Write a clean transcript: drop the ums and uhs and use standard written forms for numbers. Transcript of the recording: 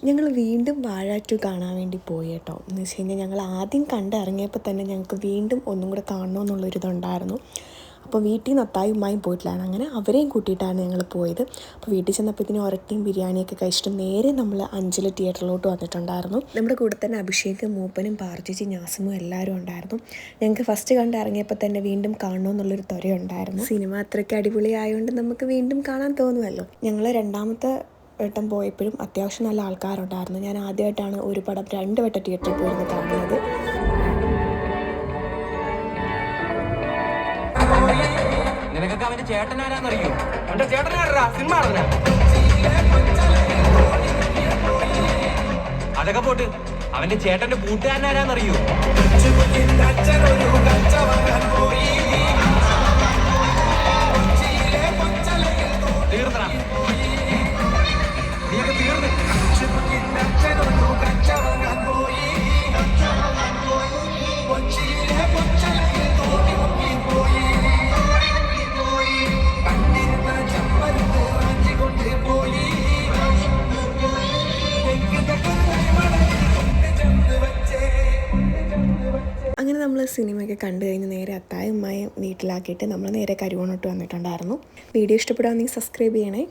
ഞങ്ങൾ വീണ്ടും വാഴ 2 കാണാൻ വേണ്ടി പോയി കേട്ടോ. എന്ന് വെച്ച് കഴിഞ്ഞാൽ ഞങ്ങൾ ആദ്യം കണ്ടിറങ്ങിയപ്പോൾ തന്നെ ഞങ്ങൾക്ക് വീണ്ടും ഒന്നും കൂടെ കാണണമെന്നുള്ളൊരിതുണ്ടായിരുന്നു. അപ്പോൾ വീട്ടിൽ നിന്ന് അത്തായും ഉമ്മായും പോയിട്ടില്ലാണ്, അങ്ങനെ അവരെയും കൂട്ടിയിട്ടാണ് ഞങ്ങൾ പോയത്. അപ്പോൾ വീട്ടിൽ ചെന്നപ്പോഴത്തേനും ഒരട്ടിയും ബിരിയാണിയൊക്കെ കഴിച്ചിട്ട് നേരെ നമ്മൾ അഞ്ചൽ തിയേറ്ററിലോട്ട് വന്നിട്ടുണ്ടായിരുന്നു. നമ്മുടെ കൂടെ തന്നെ അഭിഷേക്, മൂപ്പനും, പാർജിച്ചി, ഞാസിമും എല്ലാവരും ഉണ്ടായിരുന്നു. ഞങ്ങൾക്ക് ഫസ്റ്റ് കണ്ടിറങ്ങിയപ്പോൾ തന്നെ വീണ്ടും കാണണമെന്നുള്ളൊരു ത്വരയുണ്ടായിരുന്നു. സിനിമ അത്രയ്ക്ക് അടിപൊളിയായതുകൊണ്ട് നമുക്ക് വീണ്ടും കാണാൻ തോന്നുമല്ലോ. ഞങ്ങൾ രണ്ടാമത്തെ വട്ടം പോയപ്പോഴും അത്യാവശ്യം നല്ല ആൾക്കാരുണ്ടായിരുന്നു. ഞാൻ ആദ്യമായിട്ടാണ് ഒരു പടം 2 വട്ടം തിയേറ്ററിൽ പോയിരുന്നു കാണുന്നത്. നിനക്കൊക്കെ അവന്റെ ചേട്ടനാരാന്നറിയോ? അവന്റെ ചേട്ടനാരാ? സിനിമ അതൊക്കെ പോട്ട് അവന്റെ ചേട്ടന്റെ കൂട്ടുകാരനാരാന്നറിയോ? തീർന്നടാ, നീയൊക്കെ തീർന്ന്. അങ്ങനെ നമ്മൾ സിനിമയൊക്കെ കണ്ടു കഴിഞ്ഞ് നേരെ അത്തായും ഉമ്മായും വീട്ടിലാക്കിയിട്ട് നമ്മൾ നേരെ കരുവോണോട്ട് വന്നിട്ടുണ്ടായിരുന്നു. വീഡിയോ ഇഷ്ടപ്പെടുകയാണെങ്കിൽ സബ്സ്ക്രൈബ് ചെയ്യണേ.